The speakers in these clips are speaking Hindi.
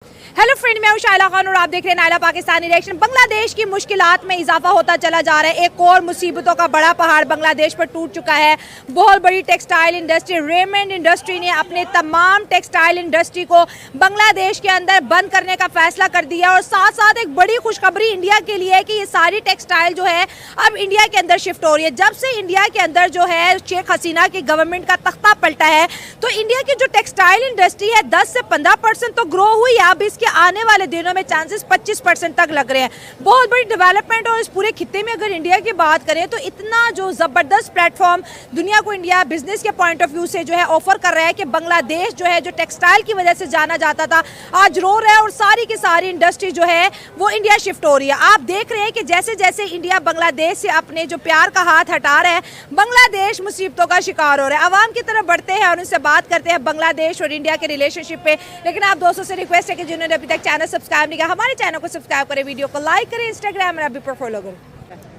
हेलो फ्रेंड, मैं हूं शाइला खान और आप देख रहे हैं नायला पाकिस्तानी रिएक्शन। बांग्लादेश की मुश्किलात में इजाफा होता चला जा रहा है। एक और मुसीबतों का बड़ा पहाड़ बांग्लादेश पर टूट चुका है। बहुत बड़ी टेक्सटाइल इंडस्ट्री रेमंड इंडस्ट्री ने अपने तमाम टेक्सटाइल इंडस्ट्री को बांग्लादेश के अंदर बंद करने का फैसला कर दिया और साथ साथ एक बड़ी खुशखबरी इंडिया के लिए है कि ये सारी टेक्सटाइल जो है अब इंडिया के अंदर शिफ्ट हो रही है। जब से इंडिया के अंदर जो है शेख हसीना की गवर्नमेंट का तख्ता पलटा है तो इंडिया की जो टेक्सटाइल इंडस्ट्री है 10 से 15% तो ग्रो हुई है। अब इसके आने वाले दिनों में चांसेस 25% तक लग रहे हैं। बहुत बड़ी डेवलपमेंट और इस पूरे खित्ते में अगर इंडिया की बात करें तो इतना जो ज़बरदस्त प्लेटफॉर्म दुनिया को इंडिया बिजनेस के पॉइंट ऑफ व्यू से जो है ऑफर कर रहा है कि बांग्लादेश जो है जो टेक्सटाइल की वजह से जाना जाता था आज रो रहा है और सारी की सारी इंडस्ट्री जो है वो इंडिया शिफ्ट हो रही है। आप देख रहे हैं कि जैसे जैसे इंडिया बांग्लादेश से अपने जो प्यार का हाथ हटा रहा है बांग्लादेश मुसीबतों का शिकार हो रहा है। आवाम की तरफ बढ़ते हैं और उनसे बात करते हैं बांग्लादेश और इंडिया के रिलेशनशिप पे। लेकिन आप दोस्तों से रिक्वेस्ट है कि जिन्होंने अभी तक चैनल सब्सक्राइब नहीं किया हमारे चैनल को सब्सक्राइब करें, वीडियो को लाइक करें, इंस्टाग्राम में भी फॉलो करें।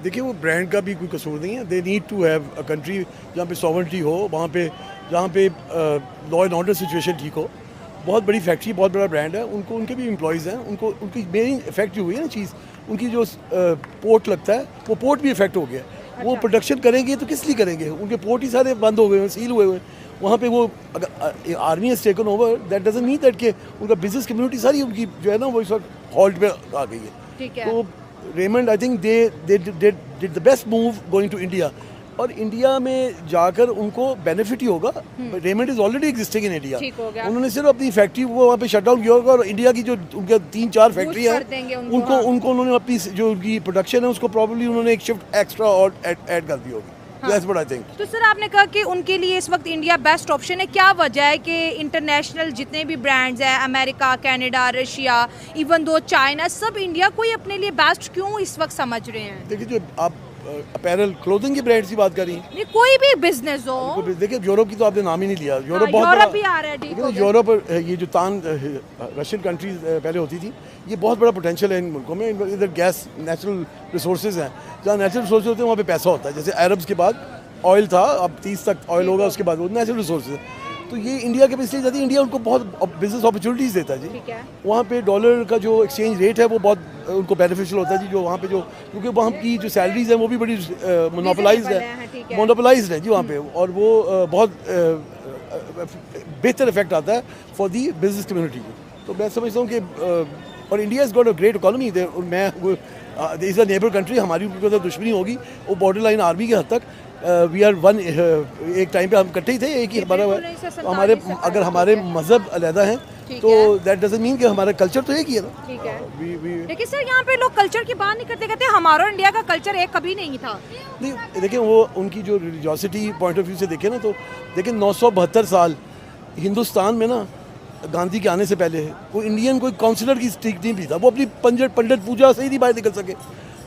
देखिए वो ब्रांड का भी कोई कसूर नहीं है। They need to have a country जहाँ पे सॉवरेंटी हो, वहाँ पे जहाँ पे लॉ एंड ऑर्डर सिचुएशन ठीक हो। बहुत बड़ी फैक्ट्री, बहुत बड़ा ब्रांड है, उनको उनके भी एम्प्लॉयज़ हैं, उनको उनकी मेन इफेक्ट जो हुई है ना चीज़, उनकी जो पोर्ट लगता है वो पोर्ट भी इफेक्ट हो गया। वो प्रोडक्शन करेंगे तो किस लिए करेंगे? उनके पोर्ट ही सारे बंद हो गए हैं, सील हुए हुए। वहाँ पे वो army has taken over, that doesn't mean that कि उनका बिजनेस कम्युनिटी सारी उनकी जो है ना वो इस वक्त हॉल्ट पे आ गई है। तो Raymond I think they did the best move going to India, और इंडिया में जाकर उनको बेनिफिट ही होगा। Raymond is already existing in India. उन्होंने सिर्फ अपनी फैक्ट्री वो वहाँ पे शट डाउन किया होगा और इंडिया की जो उनके 3-4 फैक्ट्री है उनको उन्होंने अपनी जो उनकी प्रोडक्शन है उसको प्रॉब्लली उन्होंने एक शिफ्ट एक्स्ट्रा और ऐड कर दी होगी। That's what I think. तो सर आपने कहा कि उनके लिए इस वक्त इंडिया बेस्ट ऑप्शन है। क्या वजह है कि इंटरनेशनल जितने भी ब्रांड्स हैं, America, Canada, Russia, even though China, सब इंडिया को ही अपने लिए बेस्ट क्यों इस वक्त समझ रहे हैं? देखिए जो आप अपैरल क्लोथिंग की ब्रांड्स की बात करी, नहीं कोई भी बिजनेस हो। देखिए यूरोप की तो आपने नाम ही नहीं लिया। यूरोप बहुत यूरोप भी आ रहा है, ठीक है। यूरोप ये जो रशियन कंट्रीज पहले होती थी, ये बहुत बड़ा पोटेंशियल है इन मुल्कों में। इधर गैस, नेचुरल रिसोर्सेज हैं, जहाँ नेचुरल रिसोर्सेज होते हैं वहाँ पे पैसा होता है। जैसे अरब्स के बाद ऑयल था, अब 30 तक ऑयल होगा, उसके बाद वो नेचुरल रिसोर्सेज है। तो ये इंडिया के इसलिए जाती है, इंडिया उनको बहुत बिजनेस अपॉर्चुनिटीज़ देता है जी। वहाँ पे डॉलर का जो एक्सचेंज रेट है वो बहुत उनको बेनिफिशियल होता है जी। जो वहाँ पे जो क्योंकि वहाँ की जो सैलरीज हैं वो भी बड़ी मोनोपोलाइज्ड है जी वहाँ पे, और वो बहुत बेहतर इफेक्ट आता है फॉर दी बिजनेस कम्युनिटी को। तो मैं समझता हूँ कि और India is got a great economy. मैं इज़ अ नेबर कंट्री, हमारी उनके साथ दुश्मनी होगी वो बॉर्डर लाइन आर्मी के हद तक। वी आर वन, एक टाइम पे हम इकट्ठे ही थे, एक ही हमारे अगर हमारे मजहब अलहदा हैं तो दैट डजंट मीन कि हमारा कल्चर तो एक ही है ना। ठीक है। लेकिन सर यहाँ पे लोग कल्चर की बात नहीं करते, कहते हमारा इंडिया का कल्चर एक कभी नहीं था। नहीं देखिए वो उनकी जो रिलीजियोसिटी पॉइंट ऑफ व्यू से देखें ना तो देखिए 972 साल हिंदुस्तान में ना गांधी के आने से पहले कोई इंडियन कोई काउंसिलर की स्टिक नहीं भी था। वो अपनी पंडित पूजा से ही नहीं बाहर निकल सके।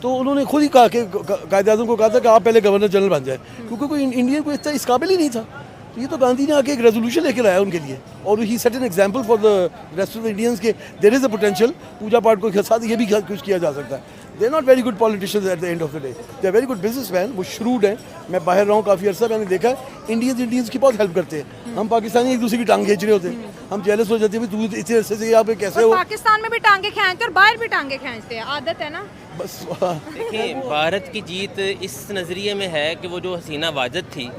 तो उन्होंने खुद ही कहा कि कायदे-ए-आज़म को कहा था कि आप पहले गवर्नर जनरल बन जाए, क्योंकि कोई इंडियन को इस काबिल ही नहीं था। तो ये तो गांधी ने आके एक रेजोल्यूशन लेकर आया उनके लिए, और he set an example for the rest of the Indians के देयर इज़ अ पोटेंशियल। पूजा पाठ को साथ ये भी कुछ किया जा सकता है। They are not very good politicians at the end of the day, they are very good businessmen. वो श्रूड हैं। मैं बाहर रहा हूँ काफ़ी अर्सा, मैंने देखा है इंडियंस की बहुत हेल्प करते हैं। हम पाकिस्तानी एक दूसरे की टांग खींच रहे होते हैं, हम जेलस हो जाते हैं तू इतने अरसे से यहाँ पे कैसे हो। पाकिस्तान में भी टांगे खींचते और बाहर भी टांगे खींचते हैं, आदत है ना बस। देखिए भारत की जीत इस नज़रिए में है कि वो जो हसीना वाजिद थी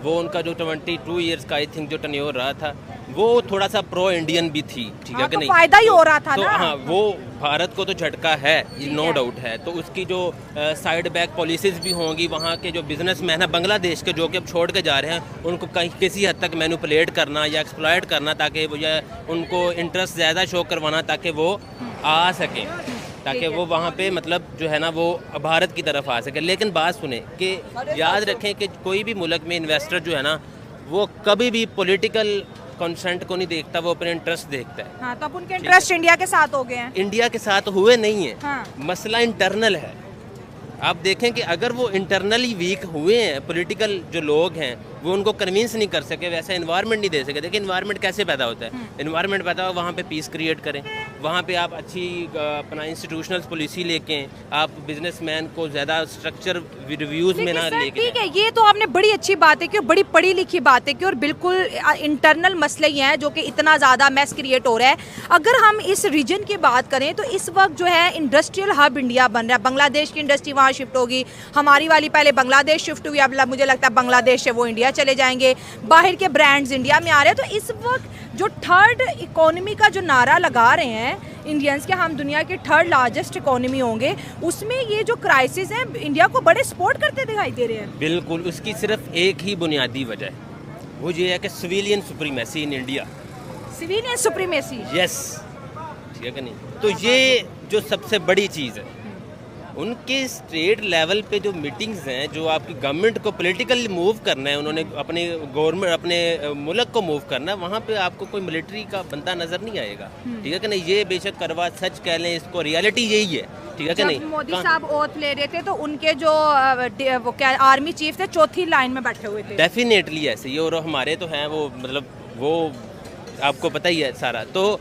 वो उनका जो 22 ईयर्स का आई थिंक जो टन्योर रहा था वो थोड़ा सा प्रो इंडियन भी थी, ठीक है कि नहीं? फायदा ही हो रहा था तो ना। हाँ, वो भारत को तो झटका है, ये नो डाउट है। तो उसकी जो साइड बैक पॉलिसीज़ भी होंगी, वहाँ के जो बिजनेसमैन है बांग्लादेश के जो कि अब छोड़ के जा रहे हैं, उनको कहीं किसी हद तक मैनिपुलेट करना या एक्सप्लॉयट करना ताकि वो या उनको इंटरेस्ट ज़्यादा शो करवाना ताकि वो आ सकें, ताकि वो वहाँ पे मतलब जो है ना वो भारत की तरफ आ सके। लेकिन बात सुने कि याद रखें कि कोई भी मुल्क में इन्वेस्टर जो है ना वो कभी भी पॉलिटिकल कंसेंट को नहीं देखता, वो अपने इंटरेस्ट देखता है। हाँ, तो अब उनके इंटरेस्ट इंडिया के साथ हो गए हैं। इंडिया के साथ हुए नहीं है। हाँ। मसला इंटरनल है। आप देखें कि अगर वो इंटरनली वीक हुए हैं, पॉलिटिकल जो लोग हैं वो उनको कन्विंस नहीं कर सके, वैसा इन्वायरमेंट नहीं दे सके। देखिए इन्वायरमेंट कैसे पैदा होता है, इन्वायरमेंट पैदा हो वहाँ पे पीस क्रिएट करें, वहाँ पे आप अच्छी अपना इंस्टीट्यूशनल पॉलिसी लेके आप बिजनेसमैन को ज़्यादा स्ट्रक्चर रिव्यूज़ में ना लेके। ठीक है, ये तो आपने बड़ी अच्छी बात है कि बड़ी पढ़ी लिखी बात है कि और बिल्कुल इंटरनल मसले ही हैं जो कि इतना ज़्यादा मैस क्रिएट हो रहा है। अगर हम इस रीजन की बात करें तो इस वक्त जो है इंडस्ट्रियल हब इंडिया बन रहा है, बांग्लादेश की इंडस्ट्री वहाँ शिफ्ट होगी, हमारी वाली पहले बांग्लादेश शिफ्ट हुई, अब मुझे लगता है बांग्लादेश से वो इंडिया चले जाएंगे, बाहर के ब्रांड्स इंडिया में आ रहे हैं। तो इस वक्त जो थर्ड इकोनॉमी का जो नारा लगा रहे हैं इंडियंस के, हम दुनिया के थर्ड लार्जेस्ट इकोनॉमी होंगे, उसमें ये जो क्राइसिस है इंडिया को बड़े सपोर्ट करते दिखाई दे रहे हैं। बिल्कुल, उसकी सिर्फ एक ही बुनियादी वजह है, वो ये है कि civilian supremacy in India. Civilian supremacy, yes, ठीक है कि नहीं? तो ये जो सबसे बड़ी चीज़ है, उनके स्टेट लेवल पे जो मीटिंग्स हैं, जो आपकी गवर्नमेंट को पॉलिटिकली मूव करना है, उन्होंने अपने गवर्नमेंट अपने मुल्क को मूव करना है, वहाँ पे आपको कोई मिलिट्री का बंदा नज़र नहीं आएगा, ठीक है कि नहीं? ये बेशक करवा सच कह लें, इसको रियलिटी यही है, ठीक है कि नहीं? मोदी साहब ओथ ले रहे थे तो उनके जो वो क्या आर्मी चीफ थे चौथी लाइन में बैठे हुए थे। डेफिनेटली ऐसे ही, और हमारे तो हैं वो, मतलब वो आपको पता ही है सारा। तो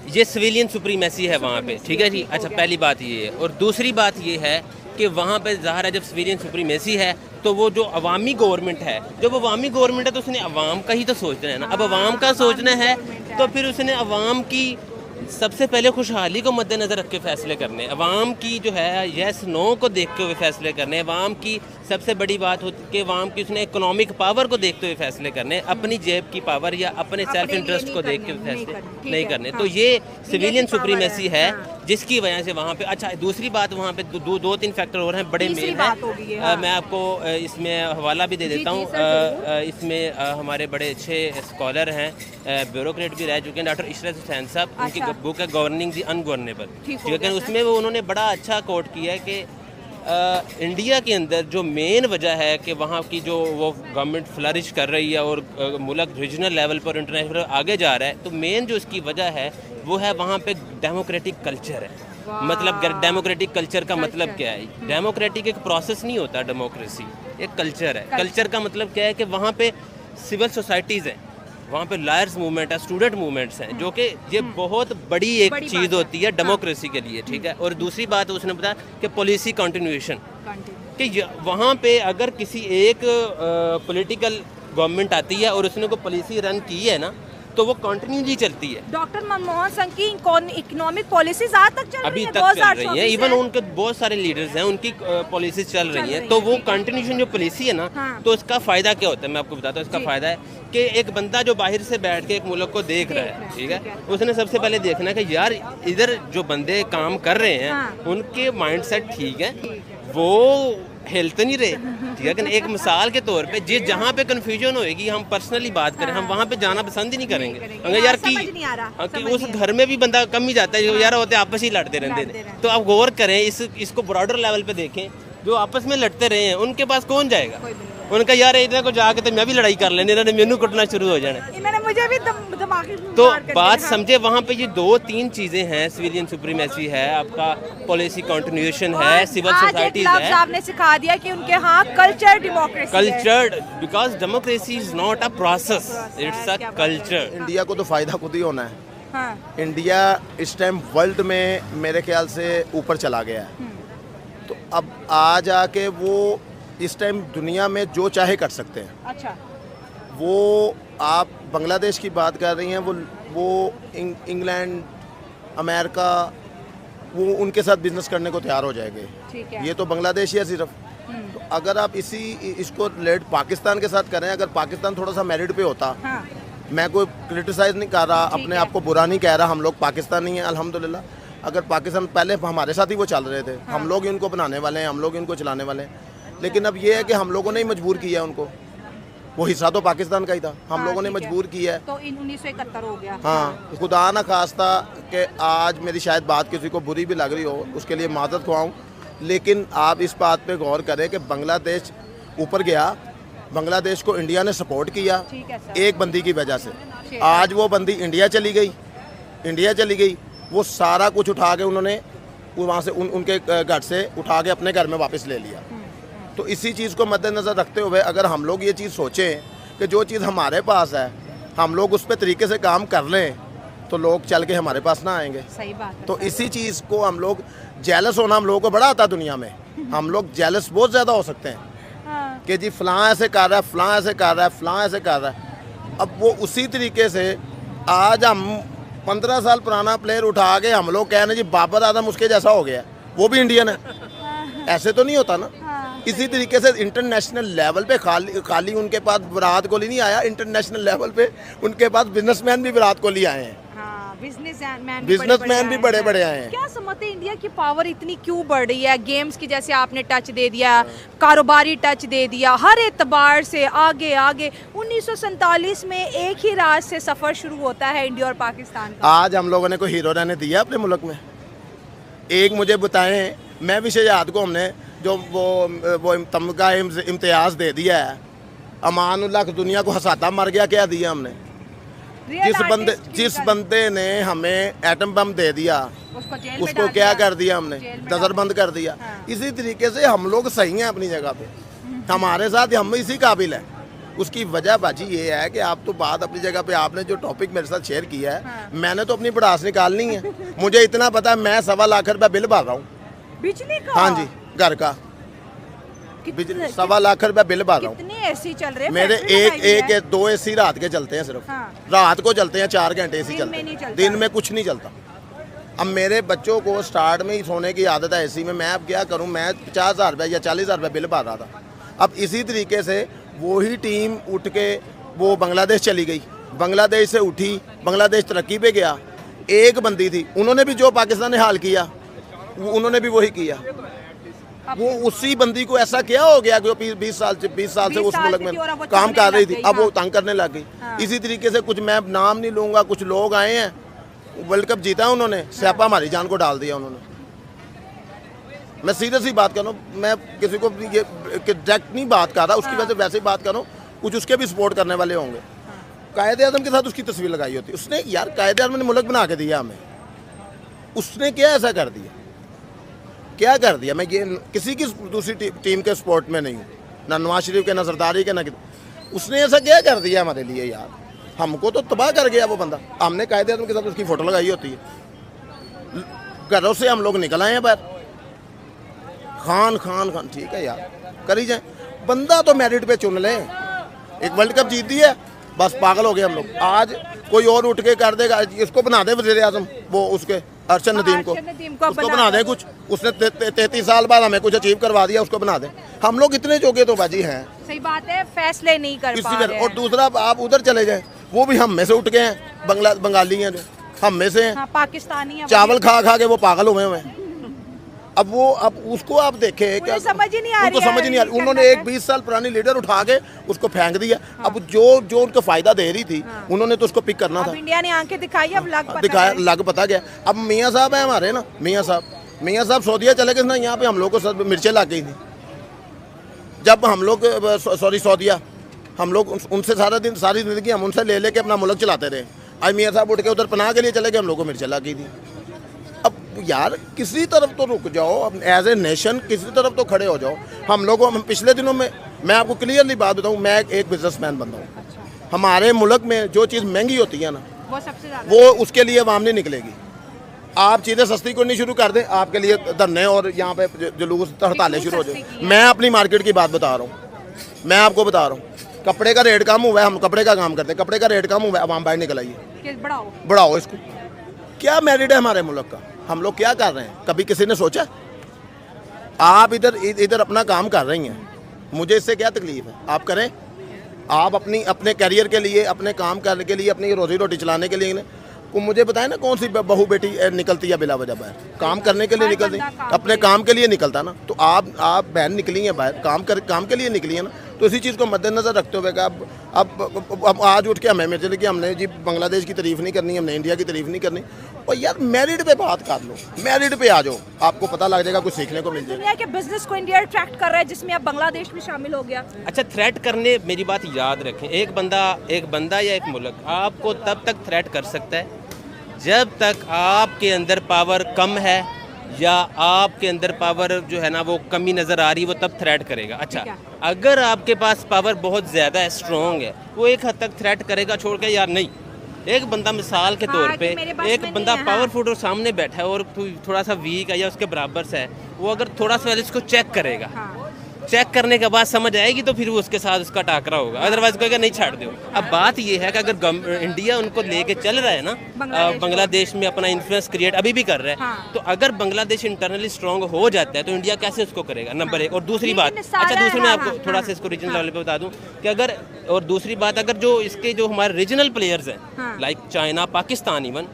ये सिविलियन सुप्रीमेसी है वहाँ पे, ठीक है जी। अच्छा, पहली बात ये है, और दूसरी बात ये है कि वहाँ पे ज़ाहिर है जब सिविलियन सुप्रीमेसी है तो वो जो अवामी गवर्नमेंट है, जब अवामी गवर्नमेंट है तो उसने अवाम का ही तो सोचना है ना। अब अवाम का सोचना है तो फिर उसने अवाम की सबसे पहले खुशहाली को मद्देनज़र रख के फैसले करने, अवाम की जो है येस नो को देखते हुए फैसले करने, अवाम की सबसे बड़ी बात होती है कि अवाम की उसने इकोनॉमिक पावर को देखते हुए फैसले करने, अपनी जेब की पावर या अपने सेल्फ इंटरेस्ट को देख के फैसले नहीं करने। तो ये सिविलियन सुप्रीमेसी है जिसकी वजह से वहाँ पे। अच्छा, दूसरी बात, वहाँ पे दो तीन फैक्टर और हैं, बड़े मेन हैं। मैं आपको इसमें हवाला भी दे देता हूँ। इसमें हमारे बड़े अच्छे स्कॉलर हैं, ब्यूरोक्रेट भी रह चुके हैं, डॉक्टर इशरत हुसैन साहब, उनकी बुक है गवर्निंग दी अनगवर्नेबल, ठीक है। उसमें वो उन्होंने बड़ा अच्छा कोट किया है कि इंडिया के अंदर जो मेन वजह है कि वहाँ की जो वो गवर्नमेंट फ्लरिश कर रही है और मुल्क रीजनल लेवल पर इंटरनेशनल आगे जा रहा है, तो मेन जो इसकी वजह है वो है वहाँ पे डेमोक्रेटिक कल्चर है। मतलब डेमोक्रेटिक कल्चर का मतलब क्या है? डेमोक्रेटिक एक प्रोसेस नहीं होता, डेमोक्रेसी एक कल्चर है। कल्चर का मतलब क्या है कि वहाँ पे सिविल सोसाइटीज़ हैं, वहाँ पे लायर्स मूवमेंट है, स्टूडेंट मूवमेंट्स हैं, जो कि ये बहुत बड़ी एक चीज़ होती है डेमोक्रेसी के लिए, ठीक है। और दूसरी बात उसने बताया कि पॉलिसी कंटिन्यूएशन, कि वहाँ पे अगर किसी एक पॉलिटिकल गवर्नमेंट आती है और उसने कोई पॉलिसी रन की है ना, तो वो कंटिन्यूली चलती है। डॉक्टर मनमोहन सिंह की इकोनॉमिक पॉलिसीज आज तक चल रही है, अभी तक चल रही है। इवन उनके बहुत सारे लीडर्स हैं, उनकी पॉलिसीज चल रही हैं। तो वो कंटिन्यूशन जो पॉलिसी है ना, तो उसका फ़ायदा क्या होता है मैं आपको बताता हूँ। इसका फ़ायदा है कि एक बंदा जो बाहर से बैठ के एक मुल्क को देख रहा है, ठीक है, उसने सबसे पहले देखना है कि यार इधर जो बंदे काम कर रहे हैं उनके माइंड सेट ठीक है, वो हिलते नहीं रहे, ठीक है। एक मिसाल के तौर पे जिस जहाँ पे कन्फ्यूजन होएगी, हम पर्सनली बात करें, हम वहाँ पे जाना पसंद ही नहीं करेंगे। अगर यार कि उस घर में भी बंदा कम ही जाता है, यार होते आपस ही लड़ते रहते हैं। तो आप गौर करें, इसको ब्रॉडर लेवल पे देखें, जो आपस में लड़ते रहे हैं उनके पास कौन जाएगा? उनका यार इधर को जाके तो मैं भी लड़ाई कर लेने, इन्होंने मेनू कुटना शुरू हो जाना। मुझे भी तो बात समझे, वहाँ पे ये दो तीन चीजें हैं, सिविलियन सुप्रीमेसी है, आपका पॉलिसी कंटिन्यूएशन है, सिविल सोसाइटीज है। आपने सिखा दिया कि उनके यहाँ culture democracy, culture, because democracy is not a process, it's a culture. India को तो फायदा खुद ही होना है। इंडिया इस टाइम वर्ल्ड में मेरे ख्याल से ऊपर चला गया है, तो अब आ जाके वो इस टाइम दुनिया में जो चाहे कर सकते हैं। अच्छा, वो आप बांग्लादेश की बात कर रही हैं, वो इंग्लैंड, अमेरिका, वो उनके साथ बिजनेस करने को तैयार हो जाएंगे। ये तो बांग्लादेश ही है सिर्फ। तो अगर आप इसको लेट पाकिस्तान के साथ करें, अगर पाकिस्तान थोड़ा सा मेरिट पे होता, मैं कोई क्रिटिसाइज नहीं कर रहा, अपने आप को बुरा नहीं कह रहा, हम लोग पाकिस्तानी हैं अल्हम्दुलिल्लाह। अगर पाकिस्तान पहले हमारे साथ ही वो चल रहे थे, हम लोग इनको बनाने वाले हैं, हम लोग इनको चलाने वाले हैं, लेकिन अब ये है कि हम लोगों ने ही मजबूर किया उनको। वो हिस्सा तो पाकिस्तान का ही था, हम लोगों ने मजबूर किया है। तो 1971 हो गया। हाँ, खुदा ना खास्ता कि आज मेरी शायद बात किसी को बुरी भी लग रही हो, उसके लिए माजरत ख्वाऊँ, लेकिन आप इस बात पे गौर करें कि बांग्लादेश ऊपर गया, बांग्लादेश को इंडिया ने सपोर्ट किया एक बंदी की वजह से। आज वो बंदी इंडिया चली गई, वो सारा कुछ उठा के उन्होंने वहाँ से उनके घर से उठा के अपने घर में वापस ले लिया। तो इसी चीज़ को मद्देनज़र रखते हुए अगर हम लोग ये चीज़ सोचें कि जो चीज़ हमारे पास है हम लोग उस पर तरीके से काम कर लें तो लोग चल के हमारे पास ना आएंगे। सही बात है। तो इसी चीज़ को हम लोग जेलस होना हम लोगों को बड़ा आता है दुनिया में। हम लोग जेलस बहुत ज़्यादा हो सकते हैं कि जी फ़लाँ ऐसे कर रहा है, फ़लाँ ऐसे कर रहा है, फ़लाँ ऐसे कर रहा है। अब वो उसी तरीके से आज हम 15 साल पुराना प्लेयर उठा के हम लोग कह रहे हैं जी बाबर आजम उसके जैसा हो गया, वो भी इंडियन है। ऐसे तो नहीं होता ना। इसी तरीके से इंटरनेशनल लेवल पे खाली उनके पास विराट कोहली नहीं आया, इंटरनेशनल लेवल पे उनके पास बिजनेसमैन भी विराट कोहली आए हैं। बिजनेसमैन भी बड़े बड़े आए हैं। क्या समझते हैं इंडिया की पावर इतनी क्यों बढ़ रही है? गेम्स की जैसे आपने टच दे दिया, कारोबारी टच दे दिया, हर एतबार से आगे आगे। 1947 में एक ही राज से सफर शुरू होता है इंडिया और पाकिस्तान का। आज हम लोगों ने कोई हीरो रहने दिया अपने मुल्क में? एक मुझे बताएं, मैं भी शजाद को हमने जो वो तमगा इम्तियाज़ दे दिया है, अमानुल्लाह दुनिया को हंसाता मर गया, क्या दिया हमने? जिस बंदे ने हमें एटम बम दे दिया उसको क्या कर दिया हमने? नजरबंद कर दिया। इसी तरीके से हम लोग सही हैं अपनी जगह पे, हमारे साथ हम इसी काबिल है। उसकी वजह बाजी ये है कि आप तो बात अपनी जगह पे, आपने जो टॉपिक मेरे साथ शेयर किया है मैंने तो अपनी भड़ास निकालनी है। मुझे इतना पता है मैं 1.25 लाख रुपया बिल भर रहा हूँ बिजली का। हाँ जी, घर का 1.25 लाख रुपया बिल भर रहा हूँ। कितने एसी चल रहे हैं? मेरे एक 2 एसी रात के चलते हैं सिर्फ। रात को चलते हैं 4 घंटे एसी चलते हैं, दिन में कुछ नहीं चलता। अब मेरे बच्चों को स्टार्ट में ही सोने की आदत है एसी में। मैं अब क्या करूं, मैं 50,000 रुपये या 40,000 रुपये बिल भर रहा था। अब इसी तरीके से वही टीम उठ के वो बांग्लादेश चली गई, बांग्लादेश से उठी, बांग्लादेश तरक्की पे गया। एक बंदी थी, उन्होंने भी जो पाकिस्तान ने हाल किया उन्होंने भी वही किया। वो उसी बंदी को ऐसा क्या हो गया कि 20 साल से उस मुल्क में काम कर रही थी, अब वो तंग करने लग गई। इसी तरीके से कुछ, मैं नाम नहीं लूँगा, कुछ लोग आए हैं, वर्ल्ड कप जीता उन्होंने, स्यापा हमारी जान को डाल दिया उन्होंने। मैं सीरियस ही बात कर रहा हूँ, मैं किसी को ये डायरेक्ट नहीं बात कर रहा, उसकी वजह से वैसे ही बात कर रहा हूँ। कुछ उसके भी सपोर्ट करने वाले होंगे। कायदे आज़म के साथ उसकी तस्वीर लगाई होती, उसने यार कायदे आज़म ने मुल्क बना के दिया हमें, उसने क्या ऐसा कर दिया, क्या कर दिया? मैं ये किसी की दूसरी टीम के सपोर्ट में नहीं हूँ, ना नवाज शरीफ के, ना सरदारी के, ना उसने ऐसा क्या कर दिया हमारे लिए यार? हमको तो तबाह कर गया वो बंदा। हमने कायदे आज़म के साथ उसकी फ़ोटो लगाई होती है। घरों से हम लोग निकल आए हैं बाहर, खान ठीक है यार, करी जाए। बंदा तो मेरिट पे चुन लें। एक वर्ल्ड कप जीत दी है, बस पागल हो गए हम लोग। आज कोई और उठ के कर देगा, इसको बना दे वज़ीर आज़म, वो उसके अरशद नदीम को उसको बना दे कुछ। उसने 33 साल बाद हमें कुछ अचीव करवा दिया, उसको बना दे। हम लोग इतने जोगे तो बाजी हैं। सही बात है, फैसले नहीं कर पा रहे। और दूसरा, आप उधर चले जाए, वो भी हम में से उठ गए हैं, बंगाली हैं, हम में से हैं, पाकिस्तानी चावल खा के वो पागल हुए हैं। अब उसको आप देखें, क्या समझ ही नहीं आ रही, उनको समझ नहीं आ रही। उन्होंने एक 20 साल पुरानी लीडर उठा के उसको फेंक दिया। अब जो उनको फायदा दे रही थी उन्होंने तो उसको पिक करना था। इंडिया ने आंखें दिखाई, अब लग पता गया। अब मियाँ साहब है हमारे ना, मियाँ साहब सऊदीया चले गए ना, यहाँ पे हम लोग को सब मिर्चें लग गई थी। जब हम लोग सऊदीया, हम लोग उनसे सारी जिंदगी हम उनसे ले लेके अपना मुल्क चलाते रहे। आज मियाँ साहब उठ के उधर पनाह के लिए चले गए, हम लोग को मिर्चें लग गई थी। अब यार किसी तरफ तो रुक जाओ, एज ए नेशन किसी तरफ तो खड़े हो जाओ। हम लोगों, हम पिछले दिनों में, मैं आपको क्लियरली बात बताऊं, मैं एक बिजनेसमैन बंदा हूँ। हमारे मुल्क में जो चीज़ महंगी होती है ना, वो सबसे ज़्यादा, वो उसके लिए आवाम नहीं निकलेगी। आप चीज़ें सस्ती करनी शुरू कर दें, आपके लिए धरने और यहाँ पे जुलूस हड़तालें शुरू हो जाए। मैं अपनी मार्केट की बात बता रहा हूँ, मैं आपको बता रहा हूँ। कपड़े का रेट कम हुआ है, हम कपड़े का काम करते हैं, कपड़े का रेट कम हुआ है, आवाम बाहर निकल आइए, बढ़ाओ इसको। क्या मेरिट है हमारे मुल्क का? हम लोग क्या कर रहे हैं? कभी किसी ने सोचा? आप इधर अपना काम कर रही हैं, मुझे इससे क्या तकलीफ है? आप करें, आप अपने करियर के लिए, अपने काम करने के लिए, अपनी रोजी रोटी चलाने के लिए मुझे बताएं ना, कौन सी बहू बेटी निकलती है बिला वजह बाहर? काम करने के लिए निकलती, अपने काम के लिए निकलता ना। तो आप बहन निकली हैं बाहर, काम के लिए निकली है ना। तो इसी चीज़ को मद्देनजर रखते हुए अब आज उठ के हमें मिर्चे कि हमने जी बांग्लादेश की तारीफ नहीं करनी, हमने इंडिया की तारीफ नहीं करनी। और यार मेरिट पे बात कर लो, मेरिट पे आ जाओ, आपको पता लग जाएगा, कुछ सीखने को मिल जाएगा। दुनिया के बिजनेस को इंडिया अट्रैक्ट कर रहा है, जिसमें अब बांग्लादेश भी शामिल हो गया। अच्छा, थ्रेट करने, मेरी बात याद रखें, एक बंदा या एक मुल्क आपको तब तक थ्रेट कर सकता है जब तक आपके अंदर पावर कम है, या आपके अंदर पावर जो है ना वो कमी नज़र आ रही है, वो तब थ्रेट करेगा। अच्छा, अगर आपके पास पावर बहुत ज़्यादा है, स्ट्रॉन्ग है, वो एक हद तक थ्रेट करेगा, छोड़ के यार नहीं। एक बंदा मिसाल के तौर पे, एक बंदा पावरफुल और सामने बैठा है और थोड़ा सा वीक है या उसके बराबर से है, वो अगर थोड़ा सा इसको चेक करेगा, चेक करने के बाद समझ आएगी तो फिर वो उसके साथ उसका टाकरा होगा, अदरवाइज कहेगा नहीं छाड़ दो। अब बात ये है कि अगर इंडिया उनको लेके चल रहा है ना, बांग्लादेश में अपना इन्फ्लुएंस क्रिएट अभी भी कर रहा है, तो अगर बांग्लादेश इंटरनली स्ट्रांग हो जाता है तो इंडिया कैसे उसको करेगा, नंबर एक। और दूसरी बात, अच्छा दूसरी मैं आपको थोड़ा सा इसको रीजनल लेवल पे बता दूं कि अगर, और दूसरी बात, अगर जो इसके जो हमारे रीजनल प्लेयर्स हैं लाइक चाइना, पाकिस्तान, इवन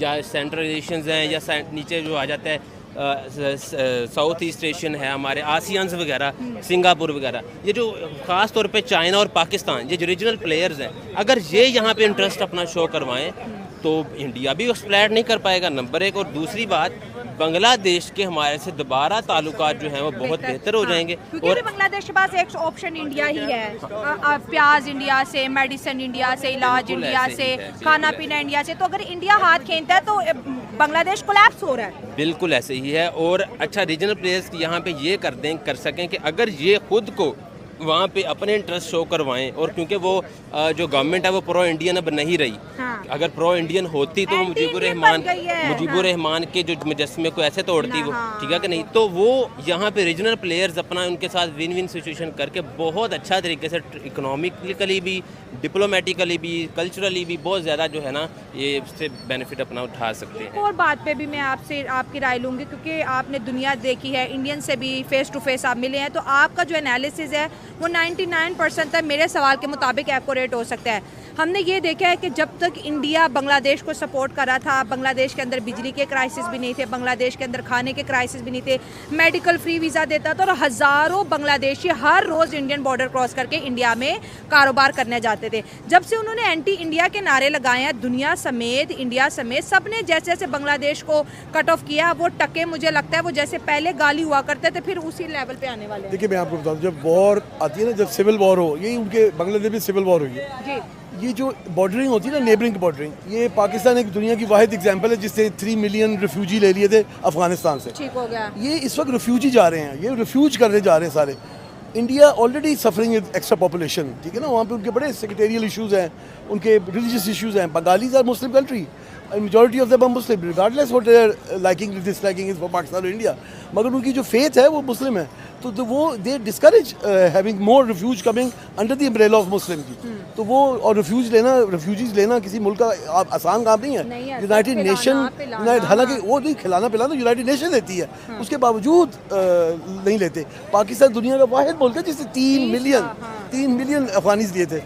या सेंट्रल एशियंस हैं या नीचे जो आ जाता है साउथ ईस्ट एशियन है, हमारे आसियान्स वगैरह, सिंगापुर वगैरह, ये जो ख़ास तौर पे चाइना और पाकिस्तान, ये जो रीजनल प्लेयर्स हैं, अगर ये यहाँ पे इंटरेस्ट अपना शो करवाएं तो इंडिया भी एक्सप्लैट नहीं कर पाएगा, नंबर एक। और दूसरी बात, बांग्लादेश के हमारे से दोबारा ताल्लुकात जो हैं वो बहुत बेहतर हो जाएंगे। और बांग्लादेश के पास एक ऑप्शन इंडिया ही है, प्याज इंडिया से, मेडिसिन इंडिया से, इलाज इंडिया से, खाना पीना इंडिया से, तो अगर इंडिया हाथ खींचता है तो बांग्लादेश कोलैप्स हो रहा है। बिल्कुल ऐसे ही है। और अच्छा, रीजनल प्लेयर्स यहाँ पे ये कर सकें कि अगर ये खुद को वहाँ पे अपने इंटरेस्ट शो करवाएं, और क्योंकि वो जो गवर्नमेंट है वो प्रो इंडियन अब नहीं रही, अगर प्रो इंडियन होती तो मुजीबुर रहमान के जो मुजस्मे को ऐसे तोड़ती वो, ठीक है कि नहीं, तो वो यहाँ पे रीजनल प्लेयर्स अपना उनके साथ विन विन सिचुएशन करके बहुत अच्छा तरीके से इकोनॉमिकली भी, डिप्लोमेटिकली भी, कल्चरली भी बहुत ज़्यादा जो है ना ये इससे बेनिफिट अपना उठा सकते हैं। और बात पे भी मैं आपसे आपकी राय लूँगी, क्योंकि आपने दुनिया देखी है, इंडियन से भी फेस टू फेस आप मिले हैं, तो आपका जो एनालिसिस है वो 99% तक मेरे सवाल के मुताबिक एक्यूरेट हो सकता है। हमने ये देखा है कि जब तक इंडिया बांग्लादेश को सपोर्ट कर रहा था, बांग्लादेश के अंदर बिजली के क्राइसिस भी नहीं थे, बांग्लादेश के अंदर खाने के क्राइसिस भी नहीं थे, मेडिकल फ्री वीज़ा देता था और हज़ारों बांग्लादेशी हर रोज़ इंडियन बॉर्डर क्रॉस करके इंडिया में कारोबार करने जाते थे। जब से उन्होंने एंटी इंडिया के नारे लगाए हैं, दुनिया समेत, इंडिया समेत सब ने जैसे जैसे बांग्लादेश को कट ऑफ किया, वो टके मुझे लगता है वो जैसे पहले गाली हुआ करते थे फिर उसी लेवल पे आने वाले हैं। देखिए मैं आपको बताऊँ, जब वॉर आती है ना, जब सिविल वॉर हो, यही उनके बांग्लादेश में सिविल वॉर हुई है, ये जो बॉर्डरिंग होती है ना, नेबरिंग बॉर्डरिंग, ये पाकिस्तान एक दुनिया की वाहिद एग्जांपल है जिससे 3 मिलियन रिफ्यूजी ले लिए थे अफगानिस्तान से। ठीक हो गया। ये इस वक्त रिफ्यूजी जा रहे हैं, ये रिफ्यूज करने जा रहे हैं सारे। India already suffering with extra population, ठीक है ना, वहाँ पे उनके बड़े सेक्रेटेरियल इशूज़ हैं, उनके रिलीजियस इशूज़ हैं। Bengalis are Muslim country, majority of them are Muslim, regardless what their liking disliking is for Pakistan और इंडिया, मगर उनकी जो फेथ है वो मुस्लिम है, तो वो they discourage having more refuge coming under the umbrella of Muslim की। तो वो, और रिफ्यूजीज लेना किसी मुल्क का आसान काम नहीं है। यूनाइटेड नेशन, हालांकि वो नहीं खिलाना पिलाना यूनाइटेड नेशन देती है, उसके बावजूद नहीं लेते। पाकिस्तान दुनिया का वाहिद मुल्क है जिससे 3 मिलियन अफगानीज लिए थे,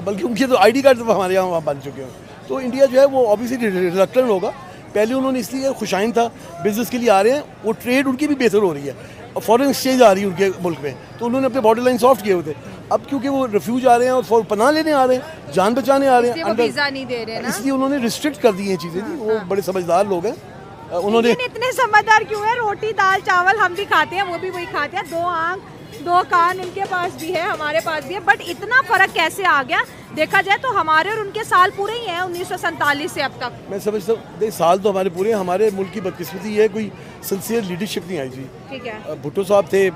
बल्कि उनके तो ID कार्ड तो हमारे यहाँ बन चुके हैं। तो इंडिया जो है वो ऑब्वियसली रिलक्टेंट होगा। पहले उन्होंने इसलिए खुशाइन था, बिजनेस के लिए आ रहे हैं, वो ट्रेड उनकी भी बेहतर हो रही है, फॉरेन एक्सचेंज आ रही है उनके मुल्क में, तो उन्होंने अपने बॉर्डर लाइन सॉफ्ट किए हुए थे। अब क्योंकि वो रिफ्यूज आ रहे हैं और पनाह लेने आ रहे हैं, जान बचाने आ रहे हैं, वीज़ा नहीं दे रहे हैं, इसलिए उन्होंने रिस्ट्रिक्ट कर दी हैं चीज़ें। वो बड़े समझदार लोग हैं। उन्होंने इतने समझदार क्यों है? रोटी दाल चावल हम भी खाते हैं, वो भी वही खाते हैं, 2 आँख 2 कान इनके पास भी है, हमारे पास भी है, बट इतना फर्क कैसे आ गया? देखा जाए तो हमारे और उनके साल पूरे ही हैं 1947 से अब तक। मैं समझता हूँ साल तो हमारे पूरे, हमारे मुल्क की बदकिस्मती है कोई सिंसियर लीडरशिप नहीं आई जी। ठीक है, भुट्टो साहब थे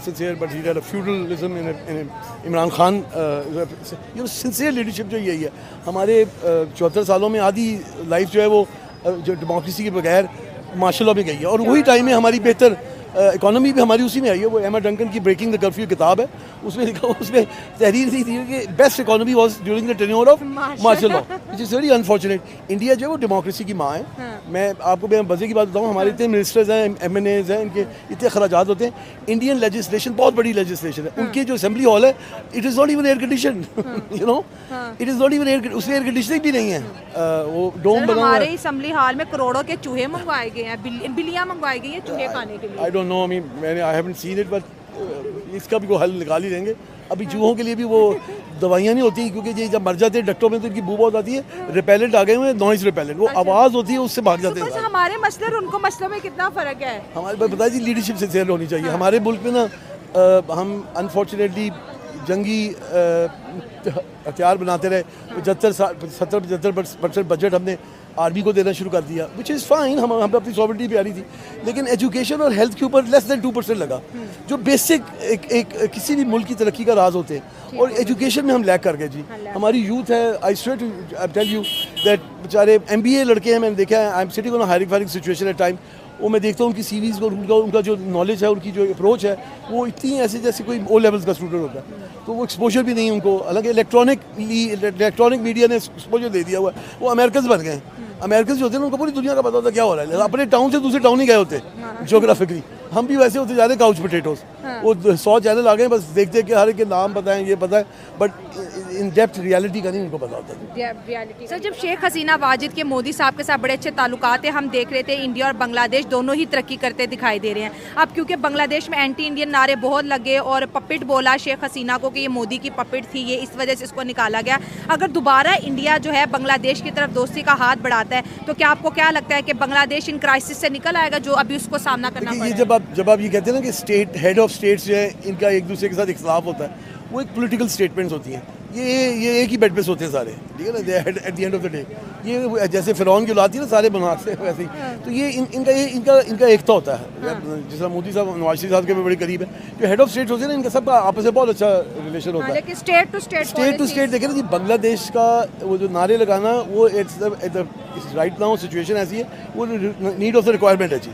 sincere, but he had a feudalism in Imran Khan, ये सिंसियर लीडरशिप जो यही है। हमारे 74 सालों में आधी लाइफ जो है वो जो डेमोक्रेसी के बगैर मार्शल लॉ में गई है, और वही टाइम में हमारी बेहतर इकोनॉमी भी हमारी उसी में आई है। वो एमा डंकन की ब्रेकिंग द कर्फ्यू किताब है, उसमें लिखा, उसमें तहरीर दी थी कि best economy was during the tenure of martial law, which is very unfortunate. India जो है वो डेमोक्रेसी की माँ है। मैं आपको मजे की बात बताऊँ, हमारे इतने मिनिस्टर्स हैं, MNAs हैं, इनके इतने खराजात होते हैं। इंडियन लेजिस्लेशन बहुत बड़ी लेजिस्लेशन है, उनकी जो असेंबली हॉल है, it is not even air condition, you know, it is not even air, उसमें एयर कंडीशनिंग भी नहीं है, वो डोम बना हुआ है। हमारे असेंबली हॉल में करोड़ों के चूहे मंगवाए गए हैं, बिल्लियाँ मंगवाई गई हैं चूहे खाने के लिए। I mean, I haven't seen it, but इसका भी कोई हल निकाल ही देंगे। अभी चूहों के लिए भी वो दवाइयाँ नहीं होती, क्योंकि ये जब मर जाते हैं डॉक्टरों में तो इनकी बू बहुत आती है, रिपेलेंट आ गए हुए हैं, नॉइज रिपेलेंट, वो आवाज़ होती है उससे भाग जाते हैं। हमारे मसले और उनको मसलों में कितना फ़र्क है? हमारे पास बताइए, लीडरशिप सिंसियर होनी चाहिए। हमारे मुल्क में ना हम अनफॉर्चुनेटली जंगी हथियार बनाते रहे। 70-75% बजट हमने आर्मी को देना शुरू कर दिया, विच इज़ फाइन, हम पे अपनी सॉवरेनिटी भी आ रही थी, लेकिन एजुकेशन और हेल्थ के ऊपर लेस देन 2% लगा, जो बेसिक एक किसी भी मुल्क की तरक्की का राज होते हैं, और एजुकेशन में हम लैक कर गए जी। हमारी यूथ है, I swear to I tell you that बेचारे MBA लड़के हैं, मैंने देखा है, I am sitting on a hiring firing situation at time, वो मैं देखता हूँ उनकी सीरीज़ को, उनका जो नॉलेज है, उनकी जो अप्रोच है, वो इतनी ऐसे जैसे कोई O लेवल्स का स्टूडेंट होता है, तो वो एक्सपोजर भी नहीं है उनको। हालांकि इलेक्ट्रॉनिक मीडिया ने एक्सपोजर दे दिया हुआ है, वो अमेरिकन बन गए। अमेरिकन जो होते हैं उनको पूरी दुनिया का पता होता है क्या हो रहा है, अपने टाउन से दूसरे टाउन ही गए होते जोग्राफिकली। हम भी वैसे होते जा रहे हैं काउच पोटैटोस, वो 100 चैनल आ गए, बस देखते हैं कि हर एक के नाम पता है, ये पता है, बट इन डेप्थ रियलिटी का नहीं उनको पता होता। सर, जब शेख हसीना वाजिद के मोदी साहब के साथ बड़े अच्छे ताल्लुकात हैं, हम देख रहे थे इंडिया और बांग्लादेश दोनों ही तरक्की करते दिखाई दे रहे हैं। अब क्योंकि बांग्लादेश में एंटी इंडियन नारे बहुत लगे और पपिट बोला शेख हसीना को कि ये मोदी की पपिट थी, ये इस वजह से इसको निकाला गया। अगर दोबारा इंडिया जो है बांग्लादेश की तरफ दोस्ती का हाथ बढ़ाता है, तो क्या आपको क्या लगता है कि बांग्लादेश इन क्राइसिस से निकल आएगा जो अभी उसको सामना करना पड़ रहा है? जब आप ये कहते हैं ना कि स्टेट हेड ऑफ स्टेट्स जो है इनका एक दूसरे के साथ इख्तिलाफ होता है, वो एक पॉलिटिकल स्टेटमेंट्स होती हैं। ये एक ही बेड पे सोते हैं सारे, ठीक है ना, eight the end of the day. ये जैसे फिरौन की औलाद थी ना सारे बना से, वैसे ही तो ये इनका एकता होता है। जिस तरह मोदी साहब नवाज शरीफ साहब के भी बड़े करीब है, जो हेड ऑफ स्टेट होते हैं ना, इनका सबका आपस में बहुत अच्छा रिलेशन होता है। लेकिन स्टेट टू स्टेट देखें ना जी, बांग्लादेश का वो जो नारे लगाना, वो राइट नाउ सिचुएशन ऐसी है, वो नीड ऑफ द रिक्वायरमेंट है जी,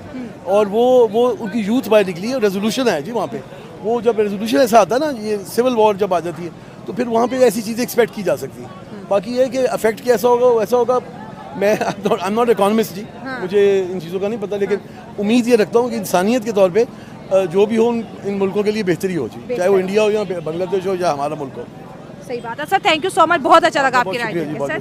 और वो उनकी यूथ बाहर निकली है, रेजोल्यूशन है जी वहाँ पे। वो जब रेजोल्यूशन ऐसा आता है ना, ये सिविल वॉर जब आ जाती है, तो फिर वहाँ पे ऐसी चीज़ें एक्सपेक्ट की जा सकती है। बाकी ये है कि अफेक्ट कैसा होगा वैसा होगा। मैं आई एम नॉट इकोनॉमिस्ट जी, मुझे इन चीज़ों का नहीं पता, लेकिन उम्मीद ये रखता हूँ कि इंसानियत के तौर पे जो भी हो इन मुल्कों के लिए बेहतरी हो जी, चाहे वो इंडिया हो या बांग्लादेश हो या हमारा मुल्क हो। सही बात है sir, thank you so much, बहुत अच्छा लगा आपकी राय।